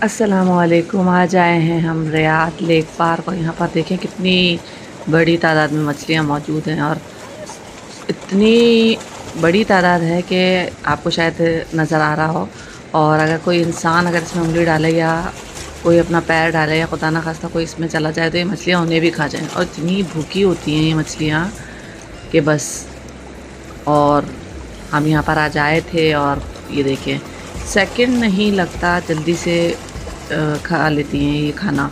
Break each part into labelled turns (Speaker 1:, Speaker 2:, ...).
Speaker 1: अस्सलामुअलैकुम। आज आए हैं हम रियाद लेक पार्क और यहाँ पर देखें कितनी बड़ी तादाद में मछलियाँ मौजूद हैं और इतनी बड़ी तादाद है कि आपको शायद नज़र आ रहा हो। और अगर कोई इंसान अगर इसमें उंगली डाले या कोई अपना पैर डाले या खुदा ना खास्ता कोई इसमें चला जाए तो ये मछलियाँ उन्हें भी खा जाएँ। और इतनी भूखी होती हैं ये मछलियाँ कि बस। और हम यहाँ पर आज आए थे और ये देखें सेकंड नहीं लगता जल्दी से खा लेती हैं ये खाना।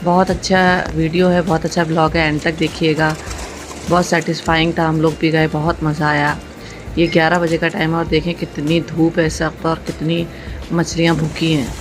Speaker 1: बहुत अच्छा वीडियो है, बहुत अच्छा ब्लॉग है, एंड तक देखिएगा। बहुत सेटिस्फाइंग था, हम लोग भी गए, बहुत मज़ा आया। ये 11 बजे का टाइम है और देखें कितनी धूप है इस वक्त और कितनी मछलियाँ भूखी हैं।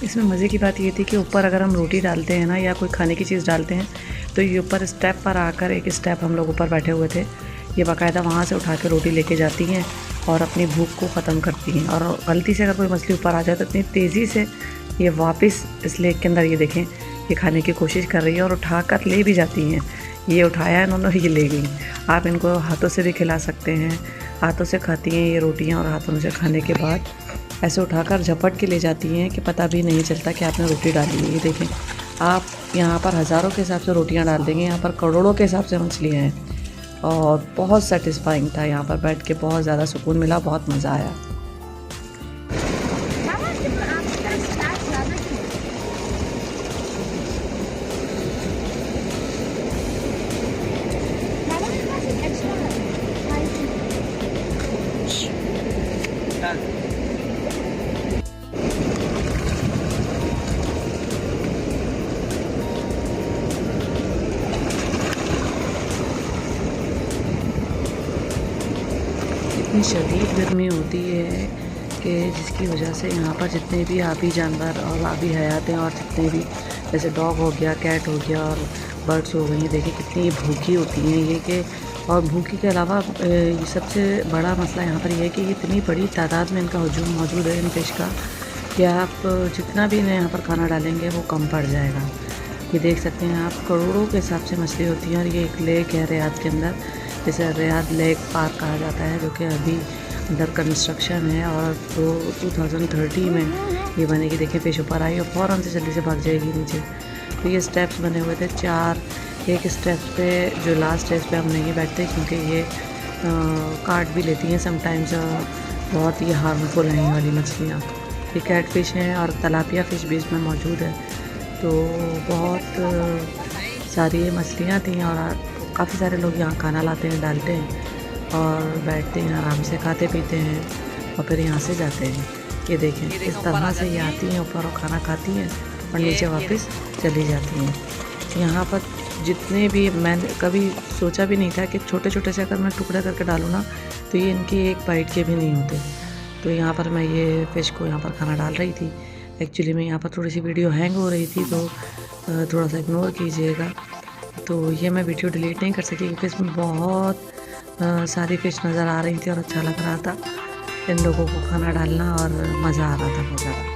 Speaker 1: इसमें मज़े की बात ये थी कि ऊपर अगर हम रोटी डालते हैं ना या कोई खाने की चीज़ डालते हैं तो ये ऊपर स्टेप पर आकर एक स्टेप हम लोग ऊपर बैठे हुए थे, ये बाकायदा वहाँ से उठा के रोटी लेके जाती हैं और अपनी भूख को ख़त्म करती हैं। और गलती से अगर कोई मछली ऊपर आ जाए तो इतनी तेज़ी से ये वापस इस लेक के अंदर ये देखें ये खाने की कोशिश कर रही है और उठा कर ले भी जाती हैं। ये उठाया इन्होंने, ये ले गई। आप इनको हाथों से भी खिला सकते हैं, हाथों से खाती हैं ये रोटियाँ और हाथों से खाने के बाद ऐसे उठाकर झपट के ले जाती हैं कि पता भी नहीं चलता कि आपने रोटी डाली है। ये देखें आप यहाँ पर हज़ारों के हिसाब से रोटियाँ डाल देंगे, यहाँ पर करोड़ों के हिसाब से मछलियाँ हैं। और बहुत सेटिस्फाइंग था, यहाँ पर बैठ के बहुत ज़्यादा सुकून मिला, बहुत मज़ा आया। इतनी शदीद गर्मी होती है कि जिसकी वजह से यहाँ पर जितने भी आबी जानवर और आबी हयातें और जितने भी जैसे डॉग हो गया, कैट हो गया और बर्ड्स हो गई, देखिए कितनी भूखी होती हैं ये कि। और भूखी के अलावा ये सबसे बड़ा मसला यहाँ पर यह है कि इतनी बड़ी तादाद में इनका हजूम मौजूद है इन फिश का कि आप जितना भी इन्हें यहाँ पर खाना डालेंगे वो कम पड़ जाएगा। ये देख सकते हैं आप, करोड़ों के हिसाब से मछली होती हैं। और ये एक लेक है रियाद के अंदर, जिसे रियाद लेक पार्क कहा जाता है, जो कि अभी अंडर कंस्ट्रक्शन है और 2030 में ये बनेगी। देखिए फिश ऊपर आई और फ़ौरन से जल्दी से भाग जाएगी नीचे। तो ये स्टेप्स बने हुए थे 4, एक स्टेप पे जो लास्ट स्टेज पे हम नहीं बैठते क्योंकि ये काट भी लेती हैं समटाइम्स, बहुत ही हार्मफुल हैं ये वाली मछलियाँ। ये कैट फ़िश हैं और तलापिया फ़िश भी इसमें मौजूद है। तो बहुत सारी ये मछलियाँ थी और काफ़ी सारे लोग यहाँ खाना लाते हैं, डालते हैं और बैठते हैं, आराम से खाते पीते हैं और फिर यहाँ से जाते हैं। ये देखें इस तरह से ये आती हैं ऊपर और खाना खाती हैं और नीचे वापस चली जाती हैं। यहाँ पर जितने भी, मैंने कभी सोचा भी नहीं था कि छोटे छोटे से अगर मैं टुकड़े करके डालूँ ना तो ये इनकी एक बाइट के भी नहीं होते। तो यहाँ पर मैं ये फ़िश को यहाँ पर खाना डाल रही थी। एक्चुअली में यहाँ पर थोड़ी सी वीडियो हैंग हो रही थी तो थोड़ा सा इग्नोर कीजिएगा। तो ये मैं वीडियो डिलीट नहीं कर सकी क्योंकि इसमें बहुत सारी फ़िश नज़र आ रही थी और अच्छा लग रहा था इन लोगों को खाना डालना और मज़ा आ रहा था बहुत ज़्यादा।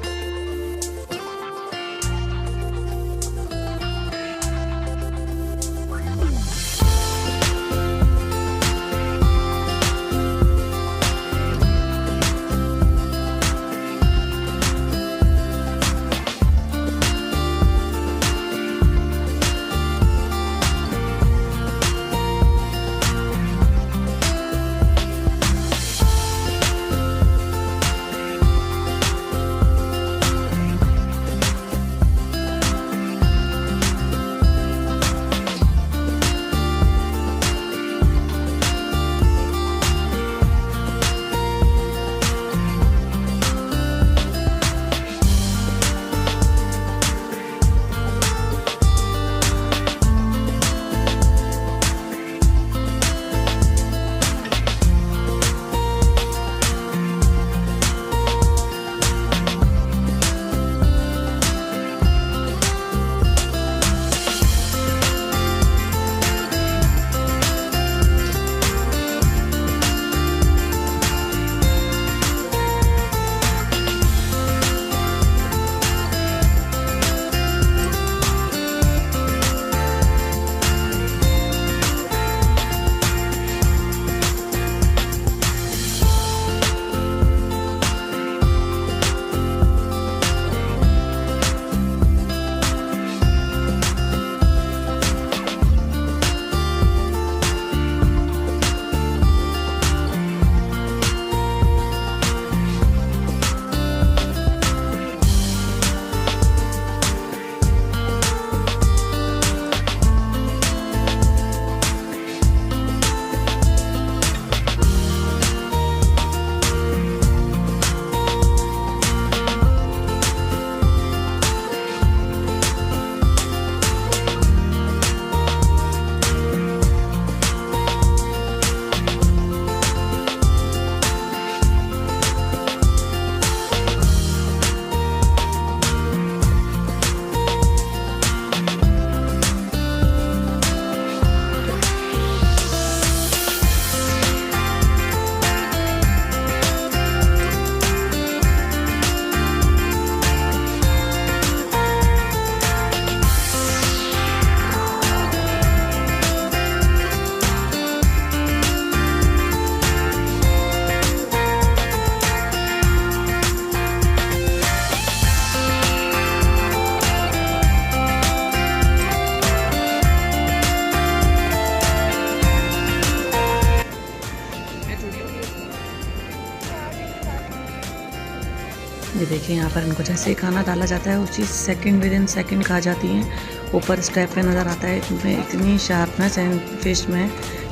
Speaker 1: ये देखिए यहाँ पर इनको जैसे ही खाना डाला जाता है उस चीज़ सेकंड विद इन सेकंड खा जाती हैं। ऊपर स्टेप पे नज़र आता है इनमें इतनी शार्पनेस है फिश में।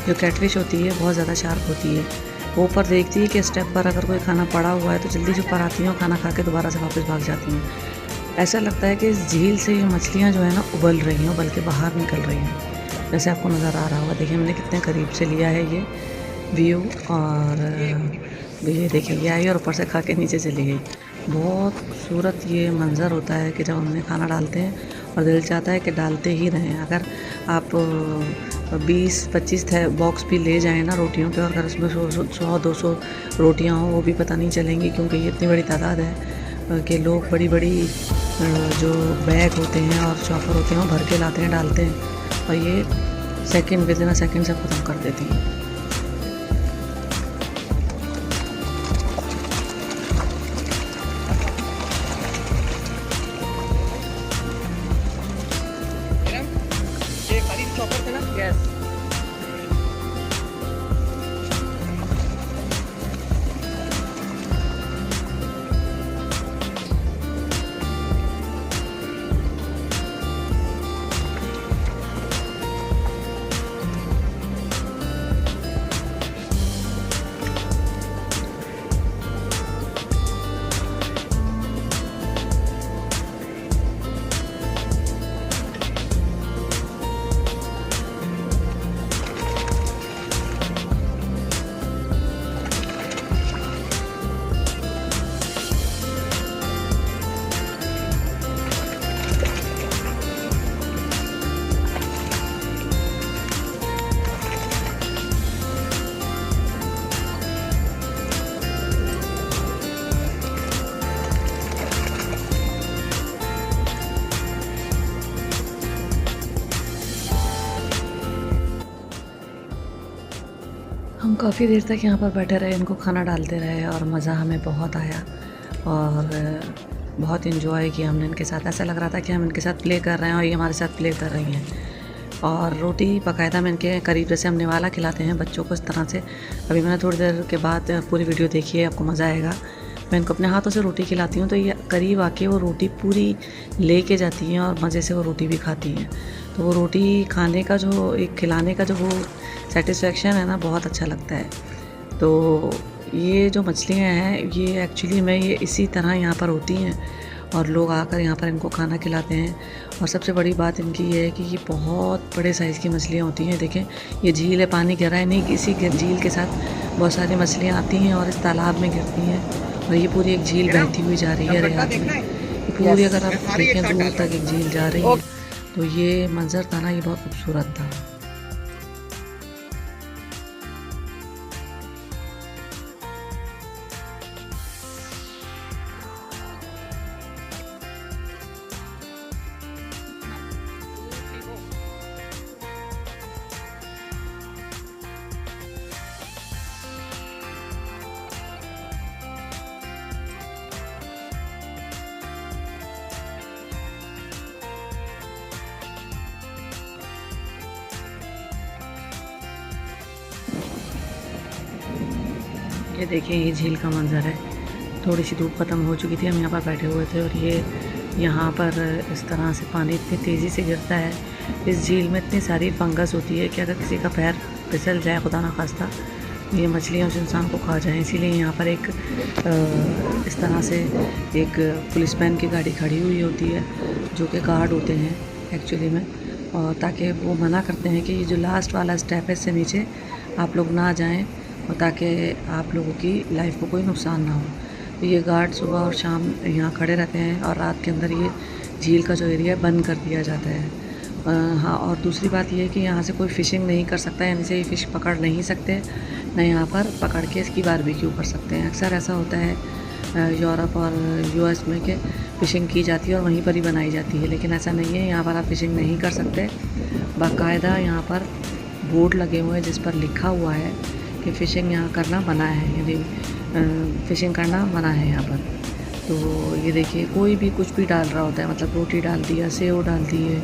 Speaker 1: जो कैटफिश होती है बहुत ज़्यादा शार्प होती है। वो ऊपर देखती है कि स्टेप पर अगर कोई खाना पड़ा हुआ है तो जल्दी से ऊपर आती हैं और खाना खा के दोबारा से वापस भाग जाती हैं। ऐसा लगता है कि इस झील से ये मछलियाँ जो है ना उबल रही हैं, उबल के बाहर निकल रही हैं, जैसे आपको नज़र आ रहा होगा। देखिए मैंने कितने करीब से लिया है ये व्यू। और ये देखिए ये आई और ऊपर से खा के नीचे चली गई। बहुत खूबसूरत ये मंज़र होता है कि जब हमने खाना डालते हैं और दिल चाहता है कि डालते ही रहें। अगर आप 20-25 बॉक्स भी ले जाएं ना रोटियों के, और अगर उसमें 100-200 रोटियां हों वो भी पता नहीं चलेंगी, क्योंकि ये इतनी बड़ी तादाद है कि लोग बड़ी बड़ी जो बैग होते हैं और चॉपर होते हैं वो भर के लाते हैं, डालते हैं, और ये सेकंड विद इन सेकंड से ख़त्म कर देती हैं। Yes. हम काफ़ी देर तक यहाँ पर बैठे रहे, इनको खाना डालते रहे और मज़ा हमें बहुत आया और बहुत इन्जॉय किया हमने इनके साथ। ऐसा लग रहा था कि हम इनके साथ प्ले कर रहे हैं और ये हमारे साथ प्ले कर रही हैं। और रोटी बाकायदा मैं इनके करीब जैसे हम निवाला खिलाते हैं बच्चों को, इस तरह से। अभी मैंने थोड़ी देर के बाद पूरी वीडियो देखी है, आपको मज़ा आएगा। मैं इनको अपने हाथों से रोटी खिलाती हूँ तो ये करीब आके वो रोटी पूरी ले के जाती हैं और मज़े से वो रोटी भी खाती हैं। तो वो रोटी खाने का जो एक खिलाने का जो वो सेटिस्फेक्शन है ना, बहुत अच्छा लगता है। तो ये जो मछलियाँ हैं ये एक्चुअली में ये इसी तरह यहाँ पर होती हैं और लोग आकर यहाँ पर इनको खाना खिलाते हैं। और सबसे बड़ी बात इनकी ये है कि ये बहुत बड़े साइज़ की मछलियाँ होती हैं। देखें ये झील है, पानी गिर रहा है, नहीं इसी झील के साथ बहुत सारी मछलियाँ आती हैं और इस तालाब में गिरती हैं। और ये पूरी एक झील बहती हुई जा रही है रियाद में। पूरी अगर आप देखें दूर तक एक झील जा रही है। तो ये मंज़र था ना, ये बहुत खूबसूरत था। ये देखिए ये झील का मंज़र है। थोड़ी सी धूप ख़त्म हो चुकी थी, हम यहाँ पर बैठे हुए थे और ये यहाँ पर इस तरह से पानी इतनी तेज़ी से गिरता है। इस झील में इतनी सारी फंगस होती है कि अगर किसी का पैर फिसल जाए खुदा ना खास्ता, ये मछलियाँ उस इंसान को खा जाएँ। इसीलिए यहाँ पर एक इस तरह से एक पुलिसमैन की गाड़ी खड़ी हुई होती है, जो कि गार्ड होते हैं एक्चुअली में, और ताकि वो मना करते हैं कि ये जो लास्ट वाला स्टेप है इससे नीचे आप लोग ना जाएं, और ताकि आप लोगों की लाइफ को कोई नुकसान ना हो। तो ये गार्ड सुबह और शाम यहाँ खड़े रहते हैं और रात के अंदर ये झील का जो एरिया है बंद कर दिया जाता है। हाँ, और दूसरी बात ये है कि यहाँ से कोई फ़िशिंग नहीं कर सकता, यानी से ये फ़िश पकड़ नहीं सकते, न यहाँ पर पकड़ के इसकी बारबेक्यू कर सकते हैं। अक्सर ऐसा होता है यूरोप और यूएस में कि फ़िशिंग की जाती है और वहीं पर ही बनाई जाती है, लेकिन ऐसा नहीं है। यहाँ पर आप फ़िशिंग नहीं कर सकते। बाकायदा यहाँ पर बोर्ड लगे हुए हैं जिस पर लिखा हुआ है कि फ़िशिंग यहाँ करना मना है, यानी फ़िशिंग करना मना है यहाँ पर। तो ये देखिए कोई भी कुछ भी डाल रहा होता है, मतलब रोटी डाल दिया, सेव डाल दिए,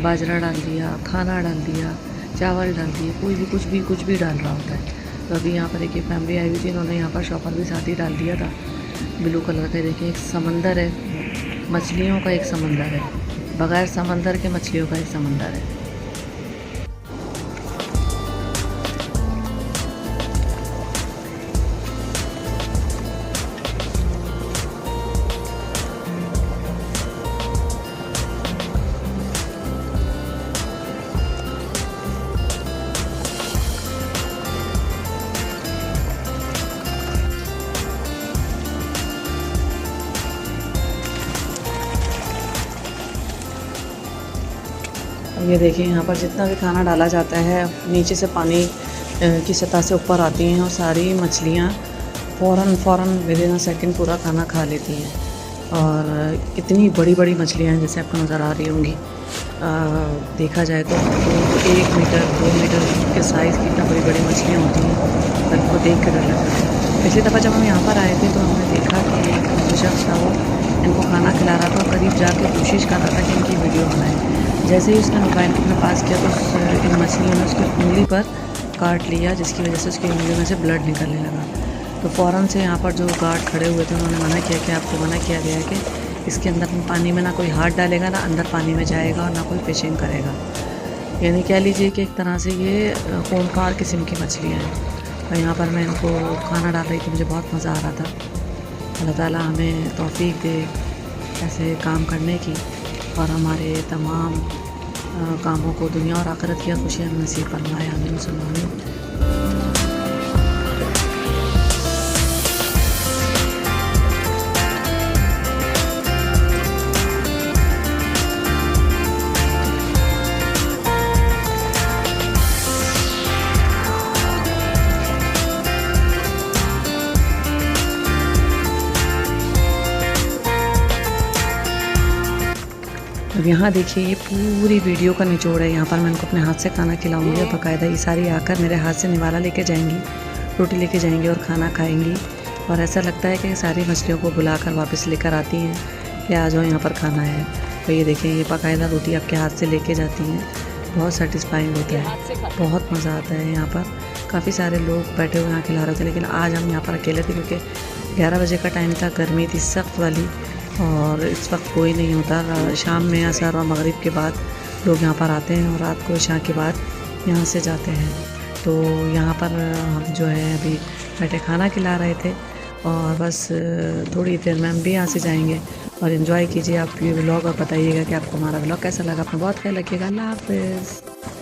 Speaker 1: बाजरा डाल दिया, खाना डाल दिया, चावल डाल दिए, कोई भी कुछ भी डाल रहा होता है। तो अभी यहाँ पर एक फैमिली आई हुई थी, इन्होंने यहाँ पर शॉपर भी साथ ही डाल दिया था। ब्लू कलर का। देखिए एक समंदर है, मछलियों का एक समंदर है, बगैर समंदर के मछलियों का एक समंदर है। ये देखिए यहाँ पर जितना भी खाना डाला जाता है नीचे से पानी की सतह से ऊपर आती हैं और सारी मछलियाँ फ़ौरन विदिन अ सेकंड पूरा खाना खा लेती हैं। और इतनी बड़ी बड़ी मछलियाँ हैं जैसे आपको नज़र आ रही होंगी। देखा जाए तो 1 मीटर 2 मीटर के साइज़ की इतना बड़ी बड़ी मछलियाँ होती हैं, इनको देख कर डर लगता है। पिछली दफ़ा जब हम यहाँ पर आए थे तो हमने देखा कि एक जो शख्स था वो इनको खाना खिला रहा था और करीब जाके कोशिश कर रहा था कि इनकी वीडियो बनाए। जैसे ही उसने मोबाइल को अपने पास किया तो इन मछलियों ने उसकी उंगली पर काट लिया, जिसकी वजह से उसकी उंगलियों में से ब्लड निकलने लगा। तो फ़ौरन से यहाँ पर जो गार्ड खड़े हुए थे उन्होंने मना किया कि आपको मना किया गया है कि इसके अंदर पानी में ना कोई हाथ डालेगा, ना अंदर पानी में जाएगा और ना कोई फिशिंग करेगा। यानी कह लीजिए कि एक तरह से ये खूंखार किस्म की मछलियाँ हैं। और यहाँ पर मैं इनको खाना डाल रही थी, मुझे बहुत मज़ा आ रहा था। अल्लाह ताला हमें तौफीक दे ऐसे काम करने की और हमारे तमाम कामों को दुनिया और आखिरत की खुशियाँ नसीब फरमाए। आमीन सुम्मा आमीन। अब यहाँ देखिए ये पूरी वीडियो का निचोड़ है। यहाँ पर मैं इनको अपने हाथ से खाना खिलाऊंगी और बाकायदा ये सारी आकर मेरे हाथ से निवाला लेके जाएंगी, रोटी लेके जाएंगी और खाना खाएंगी। और ऐसा लगता है कि सारी मछलियों को बुलाकर वापस लेकर आती हैं कि आ जाओ यहाँ पर खाना है। तो ये देखें ये बाकायदा रोटी आपके हाथ से लेके जाती हैं। बहुत सेटिस्फाइंग होता है, बहुत मज़ा आता है। यहाँ पर काफ़ी सारे लोग बैठे हुए यहाँ खिला रहे थे, लेकिन आज हम यहाँ पर अकेले थे क्योंकि 11 बजे का टाइम था, गर्मी थी सख्त वाली और इस वक्त कोई नहीं होता। शाम में असर और मगरिब के बाद लोग यहाँ पर आते हैं और रात को इशा के बाद यहाँ से जाते हैं। तो यहाँ पर हम जो है अभी बैठे खाना खिला रहे थे और बस थोड़ी देर में हम भी यहाँ से जाएंगे। और इन्जॉय कीजिए आप ये व्लॉग और बताइएगा कि आपको हमारा व्लॉग कैसा लगा। अपना बहुत ख्याल रखिएगा। अल्लाह हाफ़िज़।